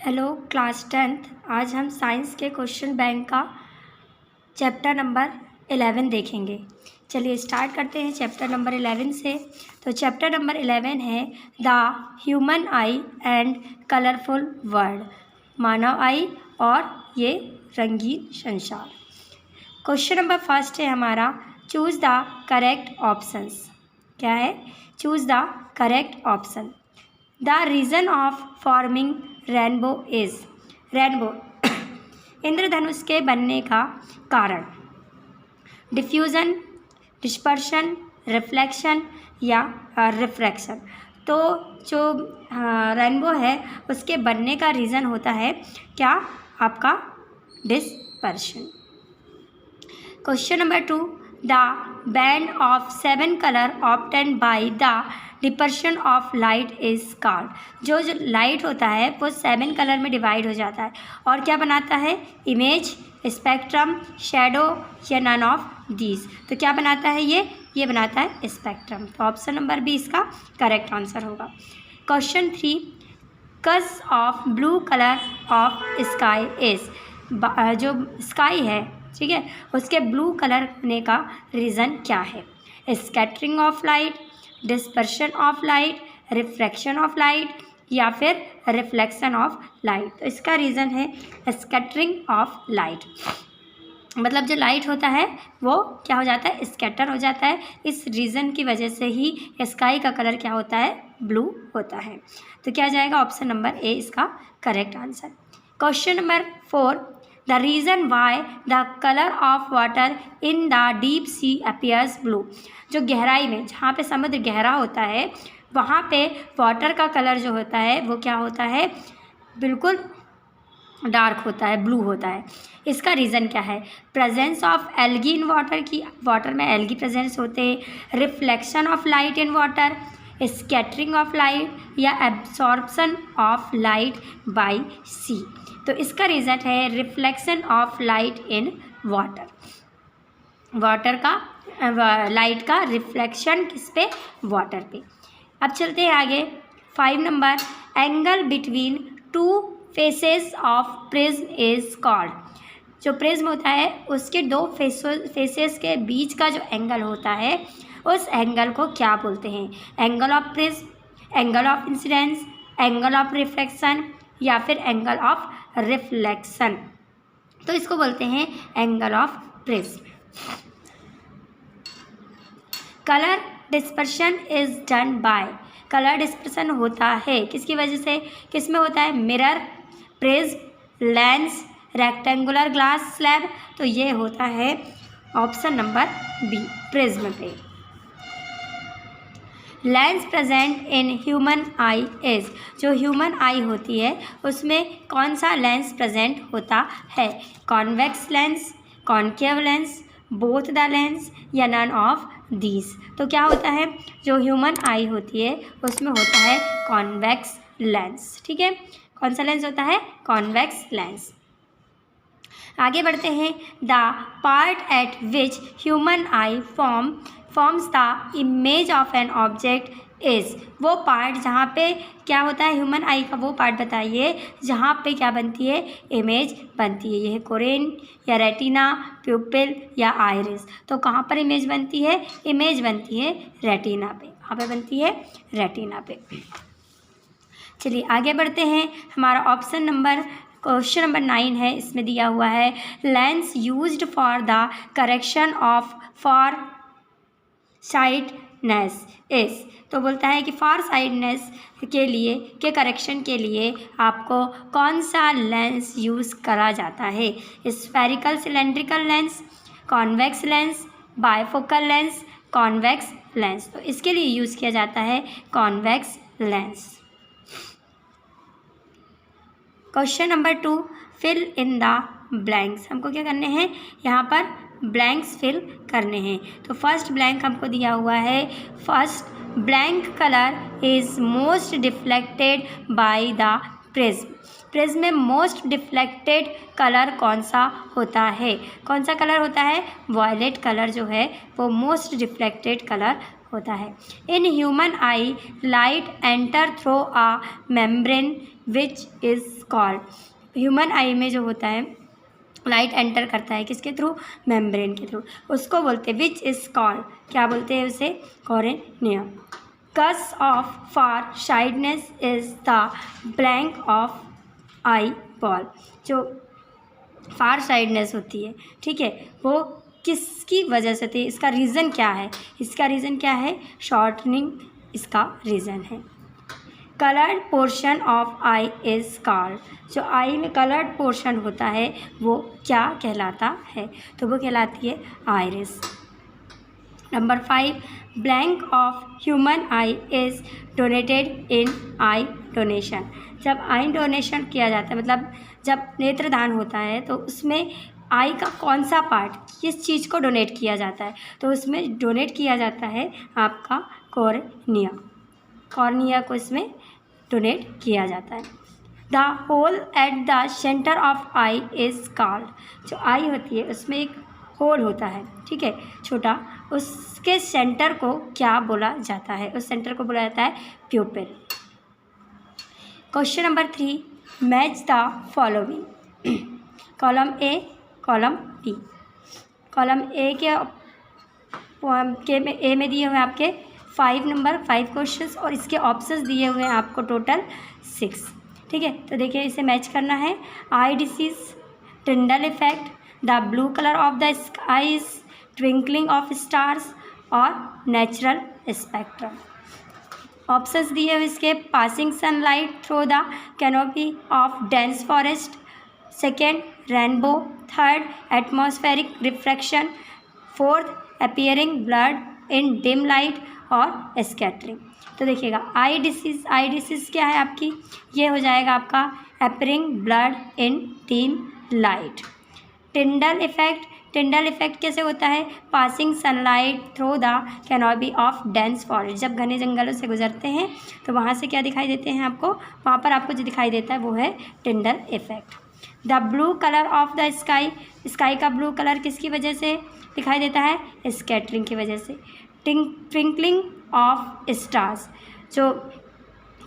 Hello class 10th। आज हम science के क्वेश्चन बैंक का चैप्टर नंबर 11 देखेंगे। चलिए स्टार्ट करते हैं चैप्टर नंबर 11 से। तो चैप्टर नंबर 11 है the human eye and colourful world, मानव आई और ये रंगीन संसार। क्वेश्चन नंबर फर्स्ट है हमारा, चूज़ द करेक्ट ऑप्शंस। क्या है? Choose the correct option. The reason of forming rainbow is, rainbow इंद्रधनुष के बनने का कारण। डिफ्यूज़न, डिस्पर्शन, रिफ्लेक्शन या रिफ्रैक्शन। तो जो रेनबो है उसके बनने का रीज़न होता है क्या? आपका dispersion. Question number 2, the band of 7 colour obtained by the dispersion of light is called. जो लाइट होता है वो 7 कलर में डिवाइड हो जाता है और क्या बनाता है? इमेज, स्पेक्ट्रम, शेडो या नन ऑफ दीज। तो क्या बनाता है ये बनाता है स्पेक्ट्रम। तो ऑप्शन नंबर बी इसका करेक्ट आंसर होगा। क्वेश्चन 3, कज of blue colour of sky is. जो स्काई है, ठीक है, उसके ब्लू कलर होने का रीज़न क्या है? Scattering of light, dispersion of light, refraction of light या फिर रिफ्लेक्शन ऑफ लाइट। तो इसका रीज़न है स्कैटरिंग ऑफ लाइट। मतलब जो लाइट होता है वो क्या हो जाता है? स्कैटर हो जाता है। इस रीज़न की वजह से ही स्काई का कलर क्या होता है? ब्लू होता है। तो क्या जाएगा? ऑप्शन नंबर ए इसका correct answer. Question number 4, the reason why the colour of water in the deep sea appears blue. जो गहराई में, जहाँ पे समुद्र गहरा होता है वहाँ पे वाटर का कलर जो होता है वो क्या होता है? बिल्कुल डार्क होता है, ब्लू होता है। इसका रीज़न क्या है? Presence of algae in water, की वाटर में एल्गी प्रेजेंस होते हैं, reflection of light in water, scattering of light या एब्सॉर्प्शन ऑफ लाइट बाय सी। तो इसका रीज़न है reflection of light in water. Water का लाइट का रिफ्लेक्शन किस पे? वाटर पे। अब चलते हैं आगे। 5 number, angle between 2 faces of prism is called. जो प्रिज्म होता है उसके 2 फेसेस के बीच का जो एंगल होता है उस एंगल को क्या बोलते हैं? Angle of prism, angle of incidence, angle of reflection या फिर एंगल ऑफ रिफ्लेक्शन। तो इसको बोलते हैं angle of prism. Colour dispersion is done by. Colour dispersion होता है किसकी वजह से? किस में होता है? Mirror, prism, lens, rectangular glass slab. तो ये होता है ऑप्शन नंबर बी, प्रिज्म पे। Lens present in human I is. जो ह्यूमन आई होती है उसमें कौन सा लेंस प्रेजेंट होता है? Convex lens, concave lens, both the lens या नन ऑफ दीज। तो क्या होता है? जो ह्यूमन आई होती है उसमें होता है कॉन्वेक्स लेंस। ठीक है, कौन सा लेंस होता है? Convex lens. आगे बढ़ते हैं। The part eight which human I forms the image of an object is. वो पार्ट जहाँ पे क्या होता है ह्यूमन आई का, वो पार्ट बताइए जहाँ पे क्या बनती है? इमेज बनती है। यह कोरेन या रेटिना, प्यूपिल या आइरिस। तो कहाँ पर इमेज बनती है? इमेज बनती है रेटिना पे। कहाँ पे बनती है? रेटिना पे। चलिए आगे बढ़ते हैं। हमारा ऑप्शन नंबर क्वेश्चन नंबर 9 है, इसमें दिया हुआ है lens used for the correction of for sightedness is. तो बोलता है कि फॉर साइटनेस के करेक्शन के लिए आपको कौन सा लेंस यूज़ करा जाता है? Spherical cylindrical lens, convex lens, bifocal lens, convex lens. तो इसके लिए यूज़ किया जाता है convex lens. Question number 2, fill in the blanks. हमको क्या करने हैं? यहाँ पर ब्लैंक्स फिल करने हैं। तो फर्स्ट ब्लैंक हमको दिया हुआ है, first blank colour is most deflected by the prism. Prism में मोस्ट डिफ्लेक्टेड कलर कौन सा होता है? कौन सा कलर होता है? वॉयलेट कलर जो है वो मोस्ट डिफ्लेक्टेड कलर होता है। In human I light enter through a membrane which is called. Human eye में जो होता है लाइट एंटर करता है किसके थ्रू, मेम्ब्रेन के थ्रू, उसको बोलते हैं विच इज़ कॉल्ड, क्या बोलते हैं उसे, cornea. Cause of far sightedness is the blank of eye ball. जो फार साइडनेस होती है, ठीक है, वो किसकी वजह से थी, इसका रीज़न क्या है, इसका रीज़न क्या है, शॉर्टनिंग इसका रीज़न है। Coloured portion of eye is called. जो आई में कलर्ड पोर्शन होता है वो क्या कहलाता है, तो वो कहलाती है iris. Number 5, blank of human I is donated in eye donation. जब आई डोनेशन किया जाता है, मतलब जब नेत्रदान होता है, तो उसमें आई का कौन सा पार्ट, किस चीज़ को डोनेट किया जाता है, तो उसमें डोनेट किया जाता है आपका कॉर्निया। कॉर्निया को इसमें डोनेट किया जाता है। The hole at the centre of eye is called. जो आई होती है उसमें एक होल होता है, ठीक है, छोटा, उसके सेंटर को क्या बोला जाता है, उस सेंटर को बोला जाता है pupil. Question number 3, match the following. Column A, column B. Column A में दिए हुए आपके 5 क्वेश्चंस और इसके ऑप्शंस दिए हुए हैं आपको टोटल 6, ठीक है। तो देखिए इसे मैच करना है। Eye diseases, Tyndall effect, the blue colour of the skies, twinkling of stars और नेचुरल स्पेक्ट्रम। ऑप्शंस दिए हुए इसके, passing sunlight through the canopy of dense forest, second rainbow, third atmospheric refraction, fourth appearing blood in dim light और scattering. तो देखिएगा आई disease क्या है आपकी, ये हो जाएगा आपका appearing blood in dim light. Tyndall effect कैसे होता है, passing sunlight through the canopy of dense forest. जब घने जंगलों से गुजरते हैं तो वहाँ से क्या दिखाई देते हैं आपको, वहाँ पर आपको जो दिखाई देता है वो है टिंडल effect. The blue colour of the sky का ब्लू कलर किसकी वजह से दिखाई देता है, स्कैटरिंग की वजह से। ट्विंकलिंग ऑफ स्टार्स, जो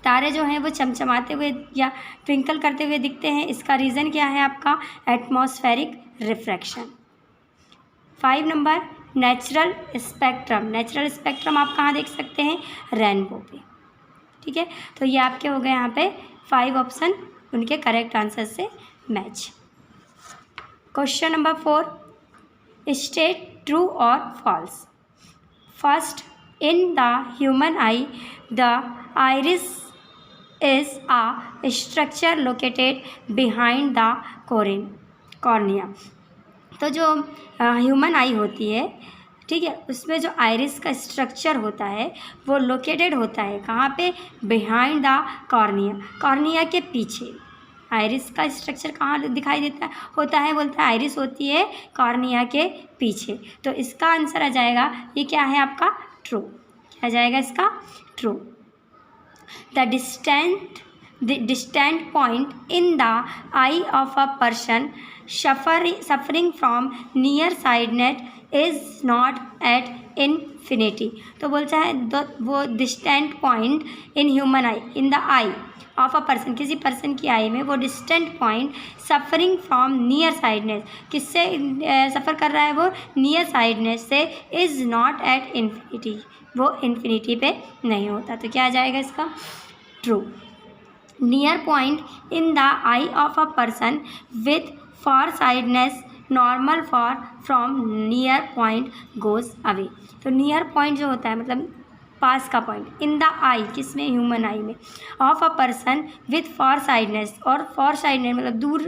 तारे जो हैं वो चमचमाते हुए या ट्विंकल करते हुए दिखते हैं, इसका रीज़न क्या है आपका, atmospheric refraction. 5 number, natural spectrum आप कहाँ देख सकते हैं, रेनबो पे, ठीक है। तो ये आपके हो गए यहाँ पे 5 ऑप्शन, उनके करेक्ट आंसर से match. Question number 4, state true और false. First, in the human eye the iris is a structure located behind the cornea. तो जो ह्यूमन आई होती है, ठीक है, उसमें जो आइरिस का स्ट्रक्चर होता है वो लोकेटेड होता है कहाँ पे, बिहाइंड द कॉर्निया के पीछे। आइरिस का स्ट्रक्चर कहाँ दिखाई देता होता है, बोलता है आइरिस होती है कॉर्निया के पीछे। तो इसका आंसर आ जाएगा, ये क्या है आपका, ट्रू। क्या जाएगा इसका, true. The distant point in the I of a person suffering from near sightedness is not at infinity. तो बोलता है वो distant point in human I, in the I of a person, किसी पर्सन की आई में वो distant point suffering from near sightedness, किससे सफ़र कर रहा है वो, नियर साइडनेस से, इज़ नॉट एट इन्फिनिटी, वो इन्फिनिटी पे नहीं होता। तो क्या आ जाएगा इसका, true. Near point in the I of a person with far sightedness normal far from near point goes away. तो नियर पॉइंट जो होता है मतलब पास का पॉइंट, इन द आई किसमें, ह्यूमन आई में, of a person with far sightedness, और far sightedness मतलब दूर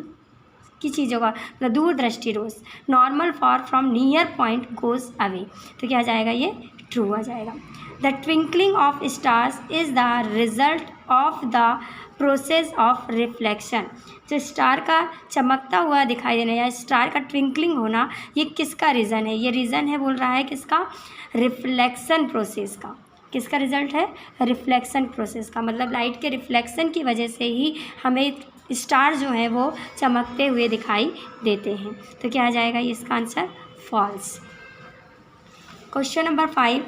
की चीज़ों का, मतलब दूर दृष्टि रोज, normal far from near point goes away. तो क्या आ जाएगा, ये ट्रू आ जाएगा। The twinkling of stars is the result of the process of reflection. जो स्टार का चमकता हुआ दिखाई देना या स्टार का ट्विंकलिंग होना, ये किसका रीज़न है, ये रीज़न है बोल रहा है किसका, रिफ्लेक्शन प्रोसेस का। किसका रिजल्ट है, रिफ्लेक्शन प्रोसेस का, मतलब लाइट के रिफ्लेक्शन की वजह से ही हमें स्टार जो है वो चमकते हुए दिखाई देते हैं। तो क्या आ जाएगा इसका answer, false. Question number 5,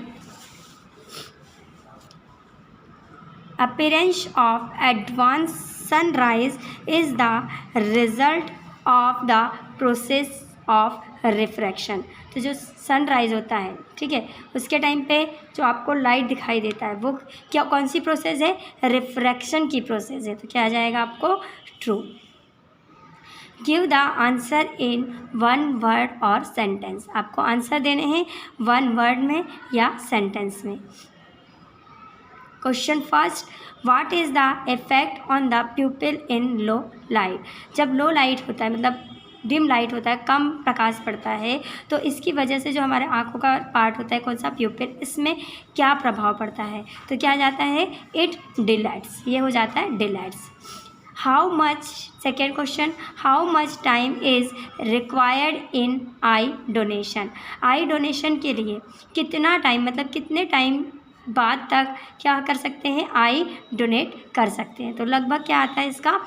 appearance of advance sunrise is the result of the process of refraction. तो जो सनराइज होता है, ठीक है, उसके टाइम पे जो आपको लाइट दिखाई देता है वो क्या, कौन सी प्रोसेस है? रिफ्रैक्शन की प्रोसेस है। तो क्या आ जाएगा आपको? True. Give the answer in one word और सेंटेंस। आपको आंसर देने हैं वन वर्ड में या सेंटेंस में। Question first, what is the effect on the प्यूपिल in low light. जब लो लाइट होता है, मतलब डिम लाइट होता है, कम प्रकाश पड़ता है, तो इसकी वजह से जो हमारे आँखों का पार्ट होता है, कौन सा? प्यूपिल, इसमें क्या प्रभाव पड़ता है? तो क्या जाता है? इट डिलेट्स, ये हो जाता है dilates. How much, second question, how much time is required in eye donation. Eye donation के लिए कितना टाइम, मतलब कितने टाइम बाद तक क्या कर सकते हैं? आई डोनेट कर सकते हैं। तो लगभग क्या आता है इसका?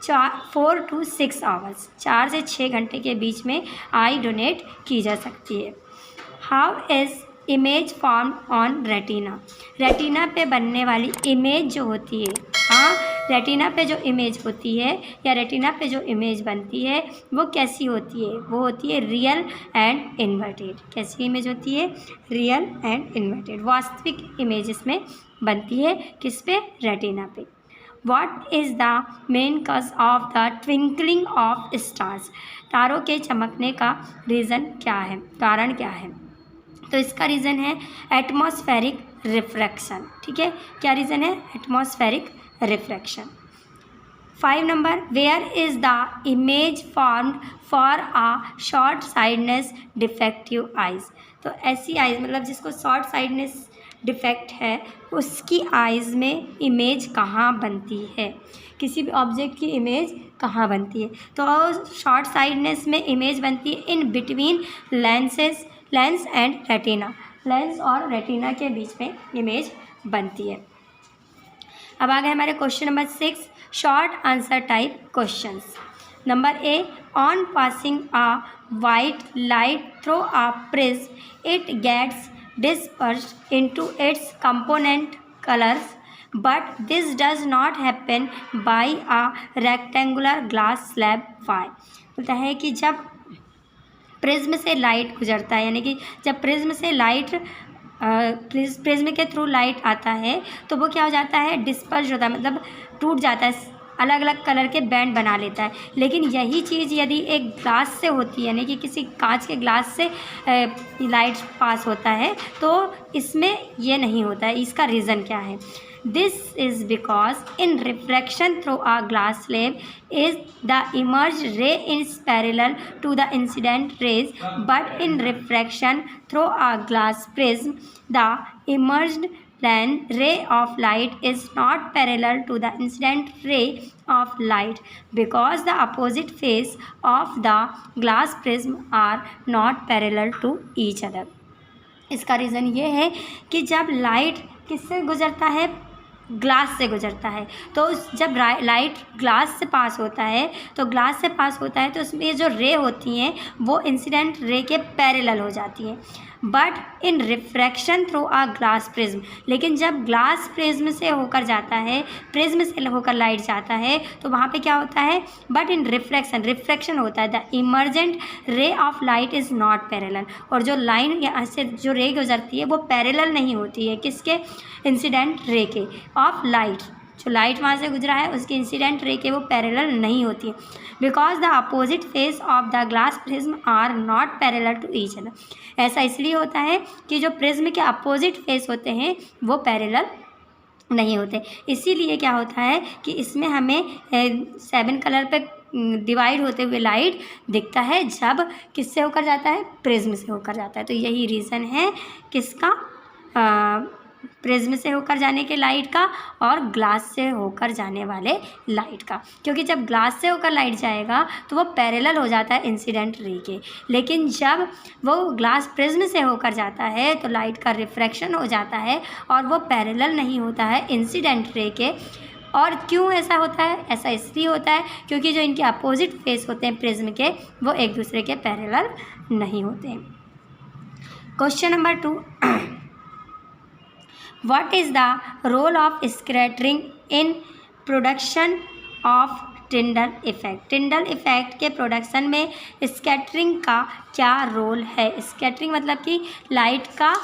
4 to 6 आवर्स, 4 से 6 घंटे के बीच में आई डोनेट की जा सकती है। How is image form on retina. Retina पे बनने वाली इमेज जो होती है, हाँ, रेटिना पे जो इमेज होती है या रेटिना पे जो इमेज बनती है वो कैसी होती है? वो होती है रियल एंड इन्वर्टेड। कैसी इमेज होती है? Real and inverted. वास्तविक इमेज इसमें बनती है, किस पे? रेटिना पे। What is the main cause of the twinkling of stars? तारों के चमकने का रीज़न क्या है, कारण क्या है? तो इसका रीज़न है एटमॉस्फेरिक रिफ्रैक्शन। ठीक है, क्या रीज़न है? Atmospheric refraction. 5 number, where is the image formed for a short sightedness defective eyes. तो ऐसी आइज़, मतलब जिसको शॉर्ट साइडनेस डिफेक्ट है, उसकी आइज़ में इमेज कहाँ बनती है? किसी भी ऑब्जेक्ट की इमेज कहाँ बनती है? तो शॉर्ट साइडनेस में इमेज बनती है in between lens and retina. Lens और रेटिना के बीच में इमेज बनती है। अब आ गए हमारे question number 6, short answer type questions. Number A, on passing a white light through a prism it gets dispersed into its component colors, but this does not happen by a rectangular glass slab. Why? बोलता है कि जब prism से light गुजरता है, यानी कि जब प्रिज्म से लाइट प्रिज्म के थ्रू लाइट आता है तो वो क्या हो जाता है? डिस्पर्स होता है, मतलब टूट जाता है, अलग अलग कलर के बैंड बना लेता है। लेकिन यही चीज़ यदि एक ग्लास से होती है, यानी कि किसी कांच के ग्लास से लाइट पास होता है, तो इसमें ये नहीं होता है। इसका रीज़न क्या है? This is because in refraction through a glass slab is the emerge ray is parallel to the incident rays, but in refraction through a glass prism the emerged then ray of light is not parallel to the incident ray of light because the opposite face of the glass prism are not parallel to each other. इसका reason ये है कि जब light किससे गुजरता है? Glass से गुजरता है। तो जब लाइट ग्लास से पास होता है, तो ग्लास से पास होता है तो उसमें जो रे होती हैं वो इंसिडेंट रे के पैरेलल हो जाती हैं। But in refraction through a glass prism, लेकिन जब ग्लास प्रिज्म से होकर जाता है, प्रिज्म से होकर लाइट जाता है, तो वहाँ पे क्या होता है? बट इन रिफ्रैक्शन होता है, the emergent ray of light is not parallel. और जो लाइन यहाँ से जो रे गुजरती है वो पैरेलल नहीं होती है, किसके? इंसिडेंट रे के ऑफ लाइट। जो लाइट वहाँ से गुजरा है उसके इंसिडेंट रे के वो पैरेलल नहीं होती है, because the opposite face of the glass prism are not parallel to each other. ऐसा इसलिए होता है कि जो प्रिज्म के अपोजिट फेस होते हैं वो पैरेलल नहीं होते। इसीलिए क्या होता है कि इसमें हमें 7 कलर पे डिवाइड होते हुए लाइट दिखता है जब किससे होकर जाता है? प्रिज्म से होकर जाता है। तो यही रीज़न है किसका? प्रिज्म से होकर जाने के लाइट का और ग्लास से होकर जाने वाले लाइट का। क्योंकि जब ग्लास से होकर लाइट जाएगा तो वो पैरेलल हो जाता है इंसिडेंट रे के, लेकिन जब वो ग्लास प्रिज्म से होकर जाता है तो लाइट का रिफ्रैक्शन हो जाता है और वो पैरेलल नहीं होता है इंसिडेंट रे के। और क्यों ऐसा होता है? ऐसा इसलिए होता है क्योंकि जो इनके अपोजिट फेस होते हैं प्रिज्म के वो एक दूसरे के पैरेलल नहीं होते हैं। Question number 2, what is the role of scattering in production of Tyndall effect? Tyndall effect के प्रोडक्शन में स्कैटरिंग का क्या रोल है? स्कैटरिंग मतलब कि लाइट का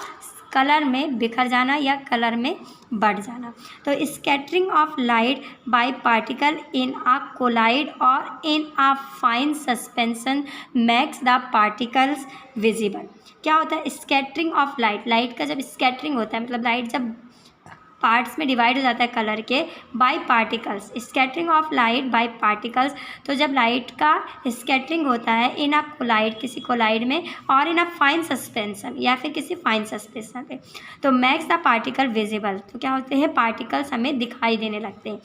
कलर में बिखर जाना या कलर में बढ़ जाना। तो scattering of light by particle in a colloid और in a fine suspension makes the particles visible. क्या होता है स्कैटरिंग ऑफ लाइट? लाइट का जब स्कैटरिंग होता है मतलब लाइट जब पार्ट्स में डिवाइड हो जाता है कलर के bye particles, scattering of light bye particles, तो जब लाइट का स्कैटरिंग होता है इन अ कोलाइड, किसी कोलाइड में, और इन अ फाइन सस्पेंशन या फिर किसी फाइन सस्पेंशन पे, तो मैक्स द पार्टिकल विजिबल, तो क्या होते हैं पार्टिकल्स हमें दिखाई देने लगते हैं।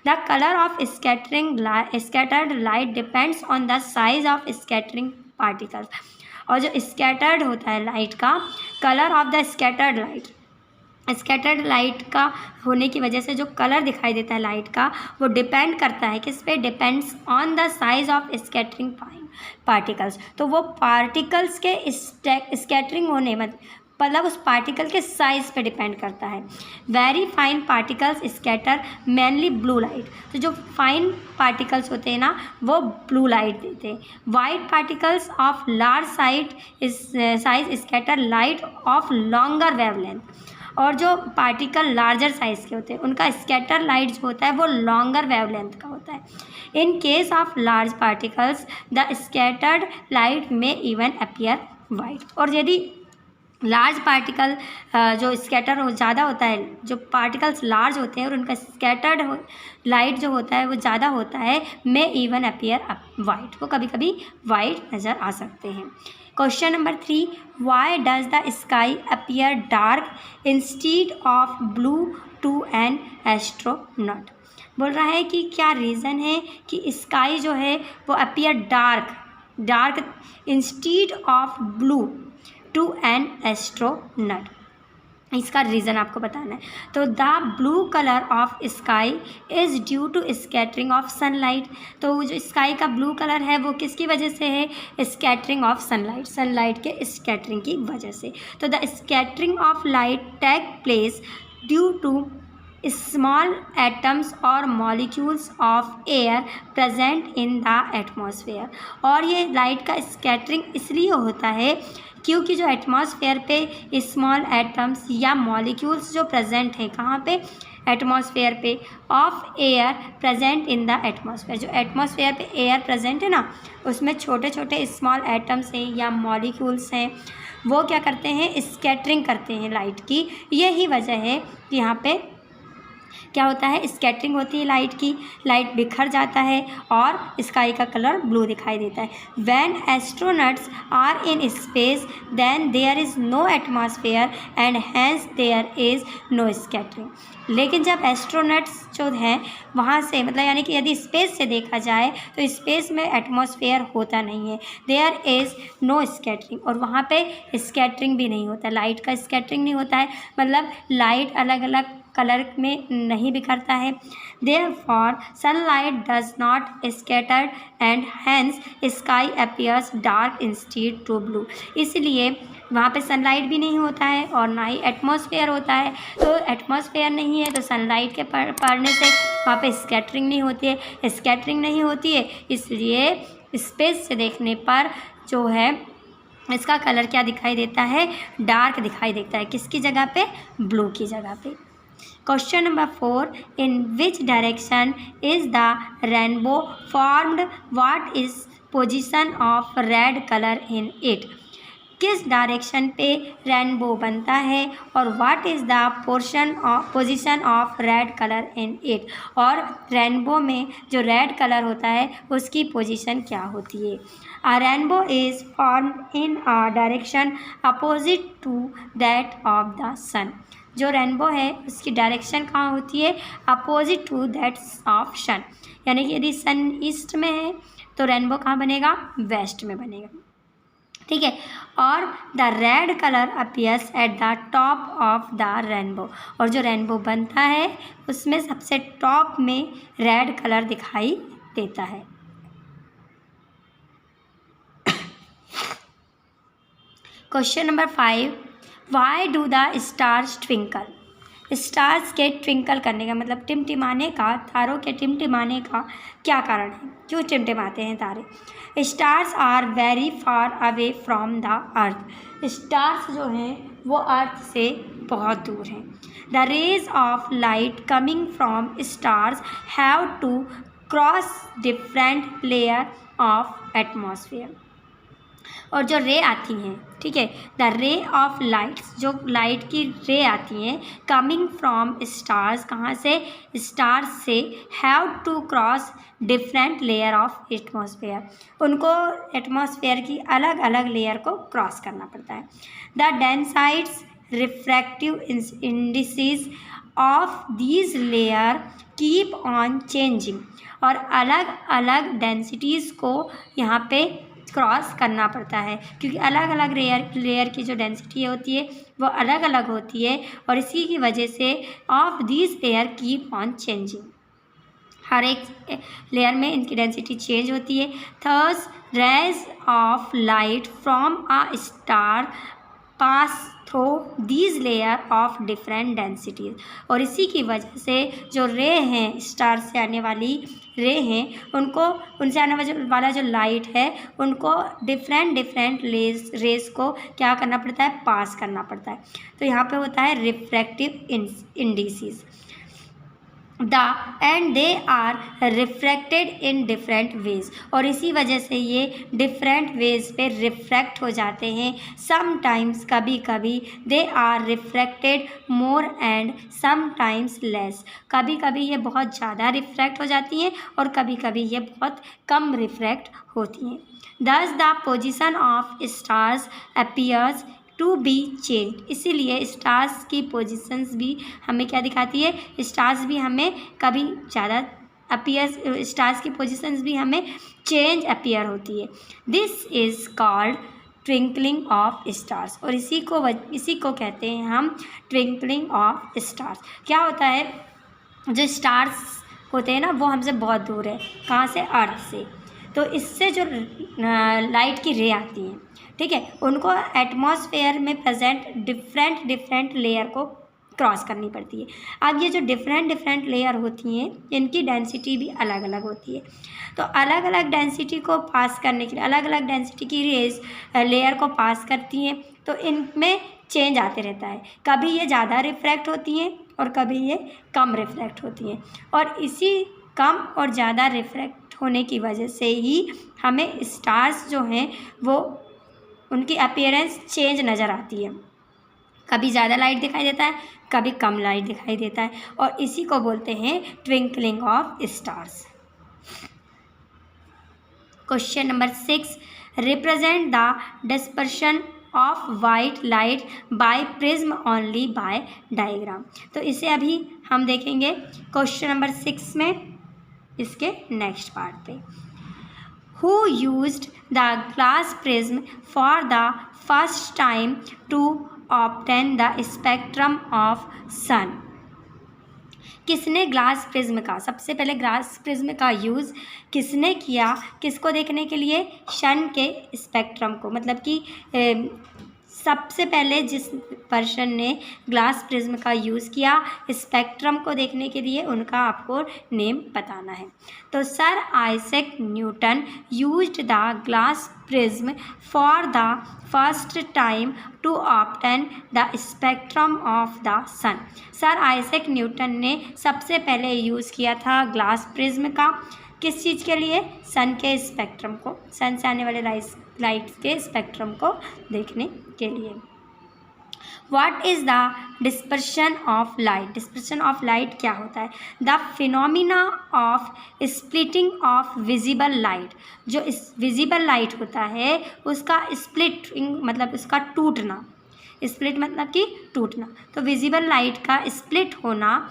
The colour of scattered light depends on the size of scattering particles. और जो स्कैटर्ड होता है लाइट का colour of the scattered light, scattered light का होने की वजह से जो कलर दिखाई देता है लाइट का वो डिपेंड करता है किस पे? Depends on the size of scattering particles. तो वो पार्टिकल्स के स्कैटरिंग होने मतलब उस पार्टिकल के साइज पे डिपेंड करता है। Very fine particles scatter mainly blue light, तो जो फाइन पार्टिकल्स होते हैं ना वो ब्लू लाइट देते हैं। White particles of large size scatter light of longer wavelength, और जो पार्टिकल लार्जर साइज़ के होते हैं उनका स्कैटर लाइट जो होता है वो लॉन्गर वेवलेंथ का होता है। In case of large particles the scattered light में इवन अपीयर वाइट। और यदि लार्ज पार्टिकल जो स्कैटर ज़्यादा होता है, जो पार्टिकल्स लार्ज होते हैं और उनका स्कैटर्ड लाइट जो होता है वो ज़्यादा होता है, में इवन अपीयर वाइट, वो कभी कभी वाइट नज़र आ सकते हैं। Question number 3, why does the sky appear dark instead of blue to an astronaut? बोल रहा है कि क्या रीज़न है कि स्काई जो है वो appear dark instead of blue to an astronaut, इसका रीज़न आपको बताना है। तो the blue colour of sky is due to scattering of sunlight, तो जो स्काई का ब्लू कलर है वो किसकी वजह से है? स्कैटरिंग ऑफ सनलाइट के स्कैटरिंग की वजह से। तो the scattering of light take place due to small atoms और molecules of air present in the atmosphere, और ये लाइट का स्कैटरिंग इसलिए होता है क्योंकि जो एटमॉस्फेयर पे स्मॉल एटम्स या मॉलिक्यूल्स जो प्रेजेंट हैं, कहाँ पे? एटमॉस्फेयर पे, of air present in the atmosphere, जो एटमॉस्फेयर पे एयर प्रेजेंट है ना उसमें छोटे छोटे स्मॉल एटम्स हैं या मॉलिक्यूल्स हैं, वो क्या करते हैं? स्कैटरिंग करते हैं लाइट की। यही वजह है कि यहाँ पे क्या होता है? स्कैटरिंग होती है लाइट की, लाइट बिखर जाता है और स्काई का कलर ब्लू दिखाई देता है। When astronauts are in space then there is no atmosphere and hence there is no scattering. लेकिन जब एस्ट्रोनट्स जो हैं वहाँ से मतलब यानी कि यदि स्पेस से देखा जाए तो स्पेस में एटमॉस्फेयर होता नहीं है, देयर इज़ नो स्कैटरिंग, और वहाँ पे स्कैटरिंग भी नहीं होता, लाइट का स्कैटरिंग नहीं होता है, मतलब लाइट अलग अलग कलर में नहीं बिखरता है। Therefore sunlight does not scatter and hence sky appears dark instead to blue, इसलिए वहाँ पे सनलाइट भी नहीं होता है और ना ही एटमॉस्फेयर होता है। तो एटमॉस्फेयर नहीं है तो सनलाइट के पड़ने से वहाँ पे स्कैटरिंग नहीं होती है, स्कैटरिंग नहीं होती है, इसलिए स्पेस से देखने पर जो है इसका कलर क्या दिखाई देता है? डार्क दिखाई देता है। किसकी जगह पे? ब्लू की जगह पे। Question number 4, in which direction is the rainbow formed? What is position of red color in it? किस डायरेक्शन पे रेनबो बनता है और what is the position of red colour in it, और रेनबो में जो रेड कलर होता है उसकी पोजीशन क्या होती है? A rainbow is formed in a direction opposite to that of the sun, जो रेनबो है उसकी डायरेक्शन कहाँ होती है? Opposite to that of sun, यानी कि यदि सन ईस्ट में है तो रेनबो कहाँ बनेगा? वेस्ट में बनेगा, ठीक है। और the red colour appears at the top of the rainbow, और जो रेनबो बनता है उसमें सबसे टॉप में रेड कलर दिखाई देता है। Question number 5, why do the stars twinkle? Stars के ट्विंकल करने का मतलब टिमटिमाने का, तारों के टिमटिमाने का क्या कारण है, क्यों टिमटिमाते हैं तारे। Stars are very far away from the earth, stars जो हैं वो अर्थ से बहुत दूर हैं। The rays of light coming from stars have to cross different layer of atmosphere, और जो रे आती हैं, ठीक है, द रे ऑफ लाइट्स, जो लाइट की रे आती हैं कमिंग फ्रॉम स्टार्स, कहाँ से, स्टार्स से, have to cross different layer of atmosphere, उनको एटमॉस्फेयर की अलग अलग लेयर को क्रॉस करना पड़ता है। The densities refractive indices of these layer keep on changing, और अलग अलग डेंसिटीज़ को यहाँ पे क्रॉस करना पड़ता है, क्योंकि अलग अलग लेयर की जो डेंसिटी होती है वो अलग अलग होती है, और इसी की वजह से of these layer keep on changing, हर एक लेयर में इनकी डेंसिटी चेंज होती है। Thus rays of light from a star pass through these layer of different densities, और इसी की वजह से जो रे हैं, स्टार से आने वाली रे हैं, उनको, उनसे आने वाला जो लाइट है उनको डिफरेंट रेस को क्या करना पड़ता है, पास करना पड़ता है। तो यहाँ पे होता है refractive indices and they are refracted in different ways, और इसी वजह से ये डिफरेंट वेज पे रिफ्रैक्ट हो जाते हैं। समटाइम्स, कभी कभी, they are refracted more and sometimes less, कभी कभी ये बहुत ज़्यादा रिफ्रैक्ट हो जाती हैं और कभी कभी ये बहुत कम रिफ्रैक्ट होती हैं। Thus the position of stars appears to be change, इसीलिए स्टार्स की पोजीशंस भी हमें क्या दिखाती है, स्टार्स भी हमें कभी ज़्यादा अपीयर, स्टार्स की पोजीशंस भी हमें चेंज अपीयर होती है। This is called twinkling of stars, और इसी को कहते हैं हम ट्विंकलिंग ऑफ स्टार्स। क्या होता है, जो स्टार्स होते हैं ना वो हमसे बहुत दूर है, कहाँ से, अर्थ से, तो इससे जो लाइट की रे आती हैं, ठीक है, उनको एटमॉस्फेयर में प्रेजेंट डिफरेंट लेयर को क्रॉस करनी पड़ती है। अब ये जो डिफरेंट लेयर होती हैं इनकी डेंसिटी भी अलग अलग होती है, तो अलग अलग डेंसिटी को पास करने के लिए अलग अलग डेंसिटी की रेज लेयर को पास करती हैं, तो इनमें चेंज आते रहता है, कभी ये ज़्यादा रिफ्रैक्ट होती हैं और कभी ये कम रिफ्रैक्ट होती हैं, और इसी कम और ज़्यादा रिफ्रैक्ट होने की वजह से ही हमें स्टार्स जो हैं वो उनकी अपीयरेंस चेंज नज़र आती है, कभी ज़्यादा लाइट दिखाई देता है, कभी कम लाइट दिखाई देता है, और इसी को बोलते हैं twinkling of stars. Question number 6, represent the dispersion of white light by prism only by diagram. तो इसे अभी हम देखेंगे क्वेश्चन नंबर 6 में, इसके नेक्स्ट पार्ट पे। Who used the glass prism for the first time to obtain the spectrum of sun? किसने glass prism का, सबसे पहले ग्लास प्रिज्म का यूज़ किसने किया, किसको देखने के लिए, सन के स्पेक्ट्रम को, मतलब कि सबसे पहले जिस पर्सन ने ग्लास प्रिज्म का यूज़ किया स्पेक्ट्रम को देखने के लिए, उनका आपको नेम बताना है। तो sir Isaac Newton used the glass prism for the first time to obtain the spectrum of the sun. Sir Isaac Newton ने सबसे पहले यूज़ किया था ग्लास प्रिज्म का, किस चीज़ के लिए, सन के स्पेक्ट्रम को, सन से आने वाले लाइट के स्पेक्ट्रम को देखने के लिए। What is the dispersion of light, dispersion of light क्या होता है, the phenomena of splitting of visible light, जो इस विजिबल लाइट होता है उसका स्प्लिटिंग मतलब उसका टूटना, स्प्लिट मतलब कि टूटना, तो विजिबल लाइट का स्प्लिट होना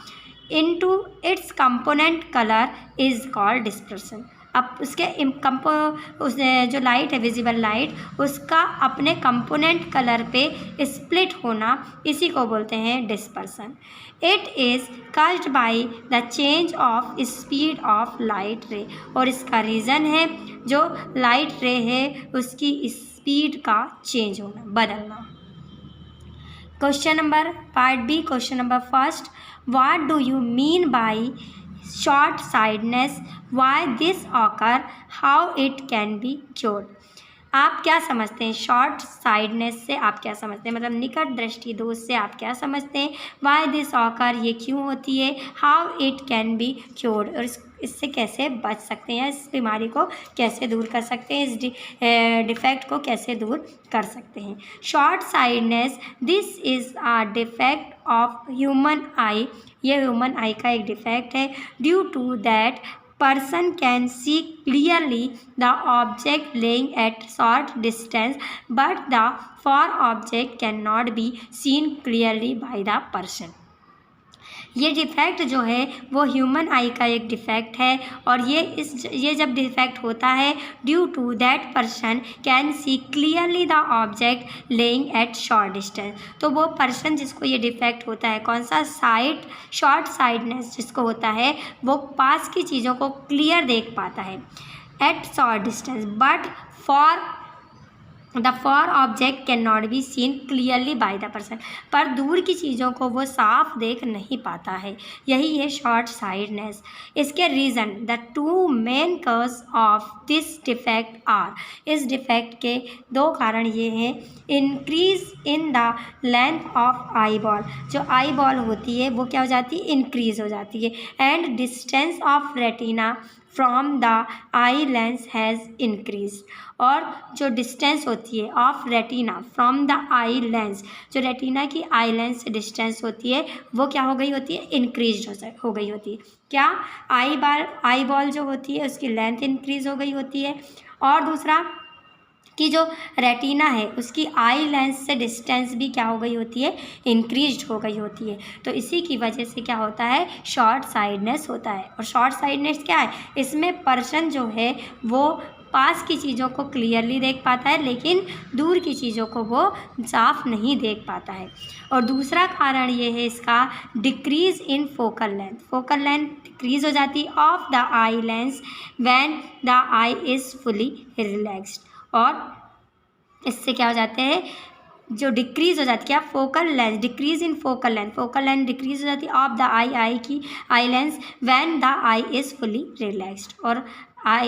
into its component colour is called dispersion. अब उसके जो लाइट है विजिबल लाइट, उसका अपने कंपोनेंट कलर पे स्प्लिट होना, इसी को बोलते हैं dispersion. It is caused by the change of speed of light रे, और इसका रीज़न है जो लाइट रे है उसकी स्पीड का चेंज होना, बदलना। Question number part B, question number first, what do you mean by short sightedness, why this occur, how it can be cured. आप क्या समझते हैं शॉर्ट साइडनेस से, आप क्या समझते हैं, मतलब निकट दृष्टि दोष से आप क्या समझते हैं। वाई दिस ऑकर, ये क्यों होती है। How it can be cured, और इससे कैसे बच सकते हैं, इस बीमारी को कैसे दूर कर सकते हैं, इस डिफेक्ट को कैसे दूर कर सकते हैं। Short sightedness, this is a defect of human eye, ये ह्यूमन आई का एक डिफेक्ट है। Due to that person can see clearly the object lying at short distance, but the far object cannot be seen clearly by the person। ये defect जो है वो human eye का एक डिफ़ेक्ट है, और ये जब डिफ़ेक्ट होता है, due to that person can see clearly the object lying at short distance, तो वो पर्सन जिसको ये डिफ़ेक्ट होता है, कौन सा, शॉर्ट साइडनेस जिसको होता है, वो पास की चीज़ों को क्लियर देख पाता है at short distance, but the far object can not be seen clearly by the person, पर दूर की चीज़ों को वो साफ देख नहीं पाता है, यही है शॉर्ट साइडनेस। इसके reason, the two main cause of this defect are, इस डिफेक्ट के दो कारण ये हैं, increase in the length of eye ball, जो आई बॉल होती है वो क्या हो जाती है, इंक्रीज हो जाती है, and distance of retina from the eye lens has increase, और जो डिस्टेंस होती है of retina from the eye lens, जो रेटिना की आई लेंस से डिस्टेंस होती है वो क्या हो गई होती है, इंक्रीज हो गई होती है। क्या, आई बॉल जो होती है उसकी लेंथ इंक्रीज हो गई होती है, और दूसरा कि जो रेटिना है उसकी आई लेंस से डिस्टेंस भी क्या हो गई होती है, इंक्रीज हो गई होती है। तो इसी की वजह से क्या होता है, शॉर्ट साइडनेस होता है। और शॉर्ट साइडनेस क्या है, इसमें पर्सन जो है वो पास की चीज़ों को क्लियरली देख पाता है, लेकिन दूर की चीज़ों को वो साफ नहीं देख पाता है। और दूसरा कारण ये है इसका, डिक्रीज़ इन फोकल लेंथ डिक्रीज़ हो जाती है of the eye lens when the I is fully relaxed, और इससे क्या हो जाते हैं, जो डिक्रीज़ हो जाती है, क्या, फोकल लेंथ, डिक्रीज़ इन फोकल लेंथ डिक्रीज़ हो जाती है of the eye lens when the I is fully relaxed, और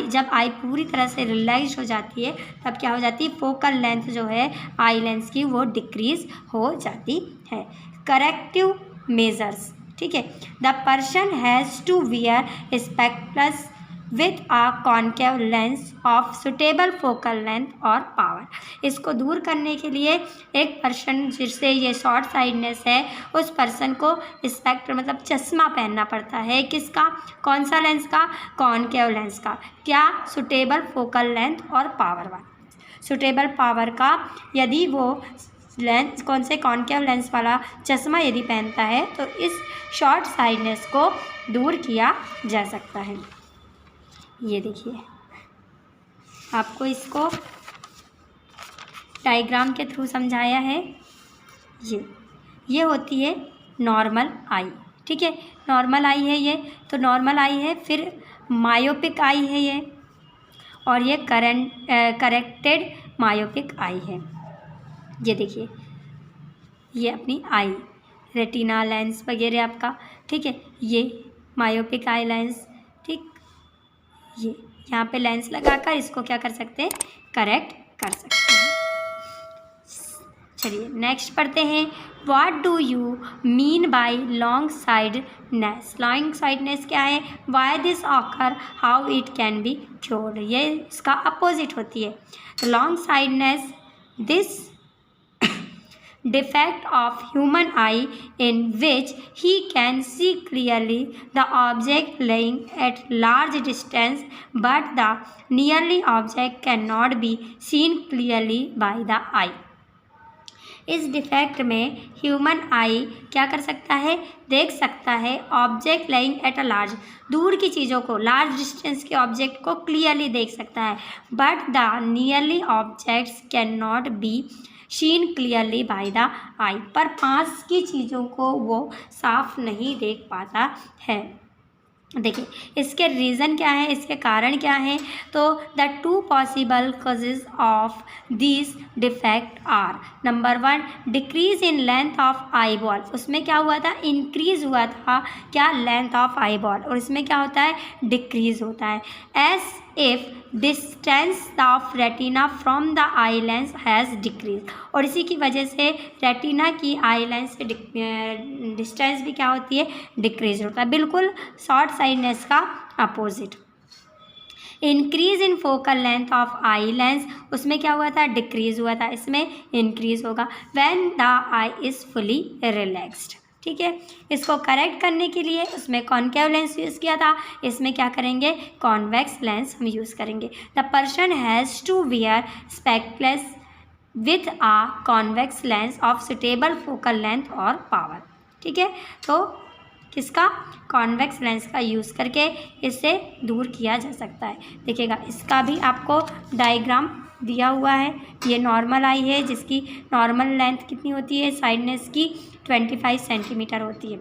जब आई पूरी तरह से रिलैक्स हो जाती है तब क्या हो जाती है, फोकल लेंथ जो है आई लेंस की वो डिक्रीज़ हो जाती है। करेक्टिव मेजर्स, ठीक है, the person has to wear spectacles with a concave lens of suitable focal length और पावर, इसको दूर करने के लिए एक पर्सन जिससे ये शॉर्ट साइडनेस है उस पर्सन को स्पेक्ट मतलब चश्मा पहनना पड़ता है, किसका, कौन सा लेंस का, कॉन्केव लेंस का, क्या, सुटेबल फोकल लेंथ और पावर वाला, सुटेबल पावर का, यदि वो लेंस कौन से, कॉन्केव लेंस वाला चश्मा यदि पहनता है तो इस शॉर्ट साइडनेस को दूर किया जा सकता है। ये देखिए, आपको इसको डायग्राम के थ्रू समझाया है। ये होती है नॉर्मल आई, ठीक है, नॉर्मल आई है ये, तो नॉर्मल आई है, फिर मायोपिक आई है ये, और ये करेक्टेड मायोपिक आई है। ये देखिए, ये अपनी आई, रेटिना लेंस वगैरह आपका, ठीक है, ये मायोपिक आई लेंस, ठीक, ये यहाँ पे लेंस लगाकर इसको क्या कर सकते हैं, करेक्ट कर सकते हैं। चलिए नेक्स्ट पढ़ते हैं, what do you mean bye long sightedness, long sightedness क्या है, why this occur, how it can be cured, ये इसका अपोजिट होती है। Long sightedness, this defect of human eye in which he can see clearly the object lying at large distance, but the nearly object cannot be seen clearly by the eye। इस defect में human eye क्या कर सकता है, देख सकता है object lying at a large, दूर की चीज़ों को, लार्ज डिस्टेंस के ऑब्जेक्ट को क्लियरली देख सकता है, but the nearly objects can not be seen clearly by the eye, पर पास की चीज़ों को वो साफ नहीं देख पाता है। देखिए इसके रीज़न क्या है, इसके कारण क्या है। तो the two possible causes of this defect are, number 1 decrease in length of I ball, उसमें क्या हुआ था, इंक्रीज हुआ था क्या, लेंथ ऑफ आई बॉल, और इसमें क्या होता है, डिक्रीज होता है। As if distance of retina from the eye lens has decrease, और इसी की वजह से रेटिना की आई लेंस से डिस्टेंस भी क्या होती है, डिक्रीज होता है, बिल्कुल शॉर्ट साइडनेस का opposite. Increase in focal length of eye lens, उसमें क्या हुआ था, डिक्रीज हुआ था, इसमें इंक्रीज होगा। When the I is fully relaxed, ठीक है। इसको करेक्ट करने के लिए उसमें कॉनकेव लेंस यूज़ किया था, इसमें क्या करेंगे, कॉन्वेक्स लेंस हम यूज़ करेंगे। The person has to wear spectacles with a convex lens of suitable focal length और पावर, ठीक है। तो किसका, कॉन्वेक्स लेंस का यूज़ करके इससे दूर किया जा सकता है। देखिएगा इसका भी आपको डायग्राम दिया हुआ है। ये नॉर्मल आई है जिसकी नॉर्मल लेंथ कितनी होती है, साइडनेस की 25 सेंटीमीटर होती है।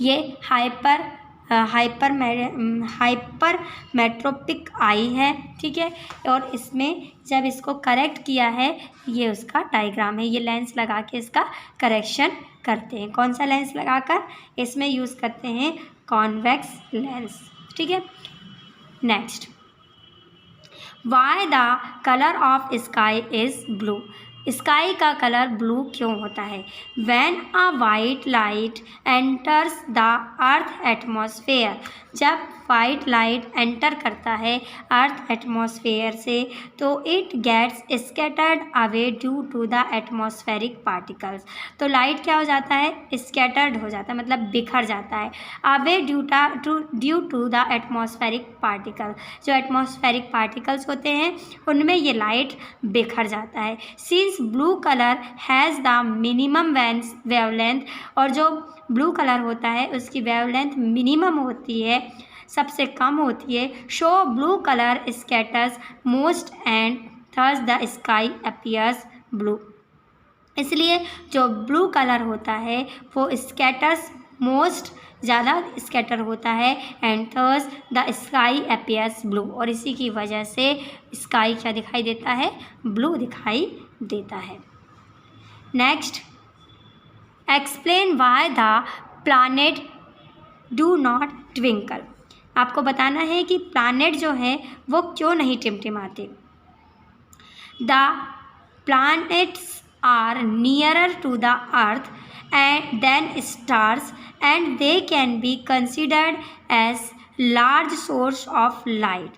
ये हाइपर मेट्रोपिक आई है, ठीक है। और इसमें जब इसको करेक्ट किया है, ये उसका डायग्राम है, ये लेंस लगा के इसका करेक्शन करते हैं। कौन सा लेंस लगाकर, इसमें यूज़ करते हैं कॉन्वेक्स लेंस, ठीक है। Next, why the colour of sky is blue, sky का कलर ब्लू क्यों होता है। When a white light enters the earth atmosphere, जब वाइट लाइट एंटर करता है अर्थ एटमॉस्फेयर से, तो it gets scattered away due to the atmospheric particles, तो लाइट क्या हो जाता है, स्कैटर्ड हो जाता है, मतलब बिखर जाता है, away due to the atmospheric particle, जो एटमॉस्फेरिक पार्टिकल्स होते हैं उनमें ये लाइट बिखर जाता है। Since blue colour has the minimum wavelength, और जो ब्लू कलर होता है उसकी वेवलेंथ मिनिमम होती है, सबसे कम होती है। Show blue colour scatters most and thus the sky appears blue, इसलिए जो ब्लू कलर होता है वो स्कैटर्स मोस्ट, ज़्यादा स्कैटर होता है, and thus the sky appears blue, और इसी की वजह से स्काई क्या दिखाई देता है, ब्लू दिखाई देता है। Next, explain why the planet do not twinkle, आपको बताना है कि प्लानेट जो है वो क्यों नहीं टिमटिमाते। The planets are nearer to the earth and then stars and they can be considered as large source of light,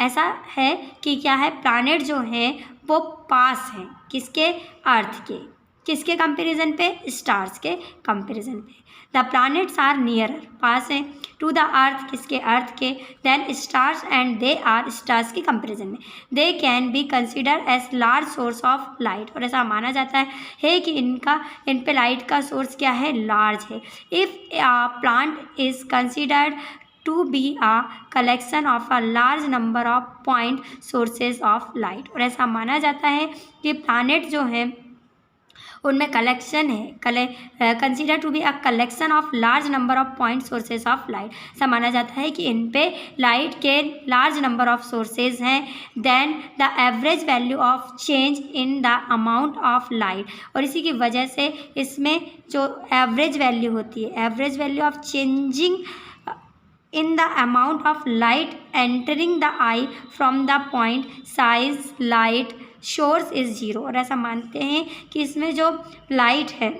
ऐसा है कि क्या है, प्लानेट जो है वो पास हैं किसके, अर्थ के, किसके कंपैरिजन पे, स्टार्स के कंपैरिजन पे। द प्लानेट्स आर नियरर, पास हैं, टू द अर्थ, किसके, अर्थ के, then stars and they are, stars के कंपैरिजन में, they can be consider as large source of light, और ऐसा माना जाता है कि इन पे लाइट का सोर्स क्या है, लार्ज है। If a plant is considered to be a collection of a large number of point sources of light, और ऐसा माना जाता है कि प्लानेट जो है उनमें कलेक्शन है, consider to be a collection of large number of point sources of light, ऐसा माना जाता है कि इन पे लाइट के लार्ज नंबर ऑफ सोर्सेज हैं। Then the average value of change in the amount of light, और इसी की वजह से इसमें जो एवरेज वैल्यू होती है, average value of changing in the amount of light entering the eye from the point size light source is 0, और ऐसा मानते हैं कि इसमें जो लाइट है,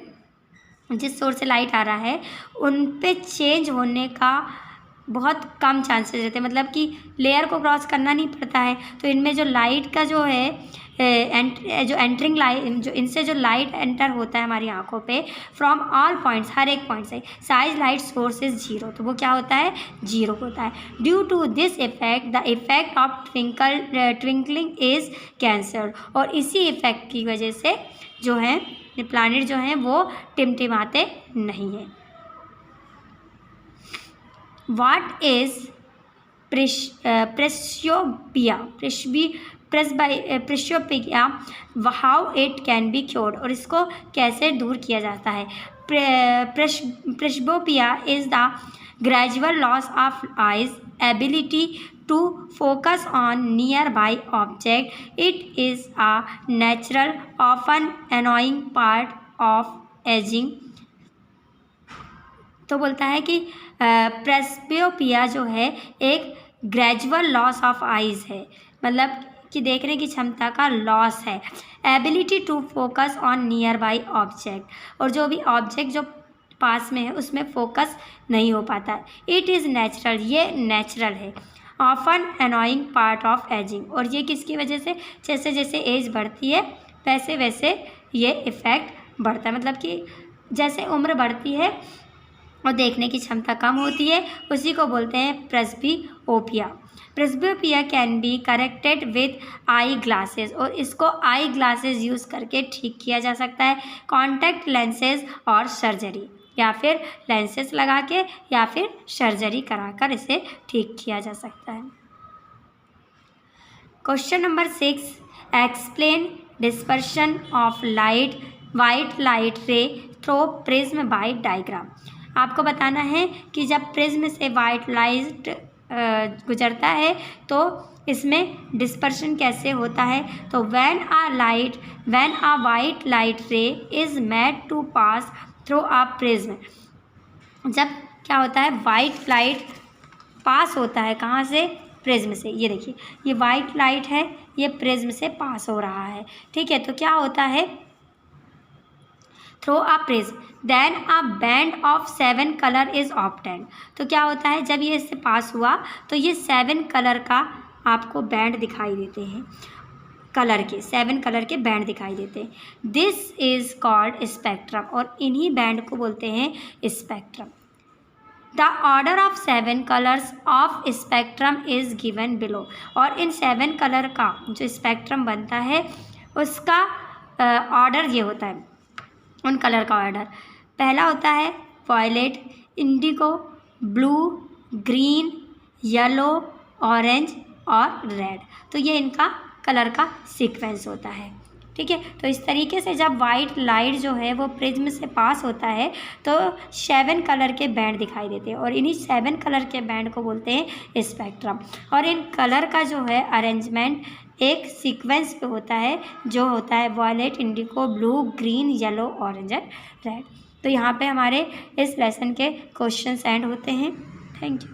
जिस सोर्स से लाइट आ रहा है उन पे चेंज होने का बहुत कम चांसेस रहते हैं, मतलब कि लेयर को क्रॉस करना नहीं पड़ता है। तो इनमें जो लाइट का जो है जो एंटरिंग लाइट, जो इनसे जो लाइट एंटर होता है हमारी आंखों पे फ्रॉम ऑल पॉइंट्स, हर एक पॉइंट से, साइज लाइट सोर्स इज 0, तो वो क्या होता है, 0 होता है। Due to this effect the effect of twinkling is cancelled, और इसी इफेक्ट की वजह से जो है प्लानेट जो हैं वो टिमटिमाते नहीं हैं। What is presbyopia? Presbyopia, how it can be cured, और इसको कैसे दूर किया जाता है। Presbyopia is the gradual loss of eyes ability to focus on nearby object. It is a natural, often annoying part of aging. तो बोलता है कि प्रेस्बियोपिया जो है एक ग्रेजुअल लॉस ऑफ आइज़ है, मतलब कि देखने की क्षमता का लॉस है। Ability to focus on nearby object, और जो भी ऑब्जेक्ट जो पास में है उसमें फोकस नहीं हो पाता है। इट इज़ नेचुरल, ये नेचुरल है। Often annoying part of ageing, और ये किसकी वजह से, जैसे जैसे एज बढ़ती है वैसे वैसे ये इफ़ेक्ट बढ़ता है, मतलब कि जैसे उम्र बढ़ती है और देखने की क्षमता कम होती है, उसी को बोलते हैं presbyopia. Presbyopia can be corrected with eye glasses, और इसको आई ग्लासेस यूज़ करके ठीक किया जा सकता है। कॉन्टैक्ट लेंसेज और सर्जरी, या फिर लेंसेज लगा के या फिर सर्जरी कराकर इसे ठीक किया जा सकता है। Question number 6, explain dispersion of light white light ray through prism by diagram. आपको बताना है कि जब प्रिज्म से वाइट लाइट गुजरता है तो इसमें डिस्पर्शन कैसे होता है। तो when a white light ray is made to pass through a prism, जब क्या होता है वाइट लाइट पास होता है कहाँ से, प्रिज्म से। ये देखिए ये वाइट लाइट है, ये प्रिज्म से पास हो रहा है, ठीक है। तो क्या होता है, through a prism then a band of 7 colour is obtained. तो क्या होता है, जब ये इससे पास हुआ तो ये 7 कलर का आपको बैंड दिखाई देते हैं, कलर के 7 कलर के बैंड दिखाई देते हैं। दिस इज़ कॉल्ड स्पेक्ट्रम, और इन्हीं बैंड को बोलते हैं spectrum. The order of 7 colours of spectrum is given below, और इन 7 कलर का जो स्पेक्ट्रम बनता है उसका ऑर्डर ये होता है, उन कलर का ऑर्डर। पहला होता है violet, indigo, blue, green, yellow, orange और रेड। तो ये इनका कलर का सीक्वेंस होता है, ठीक है। तो इस तरीके से जब वाइट लाइट जो है वो प्रिज्म से पास होता है तो 7 कलर के बैंड दिखाई देते हैं, और इन्हीं 7 कलर के बैंड को बोलते हैं स्पेक्ट्रम। और इन कलर का जो है अरेंजमेंट एक सीक्वेंस पे होता है, जो होता है violet, indigo, blue, green, yellow, orange and red. तो यहाँ पे हमारे इस लेसन के क्वेश्चंस एंड होते हैं। Thank you.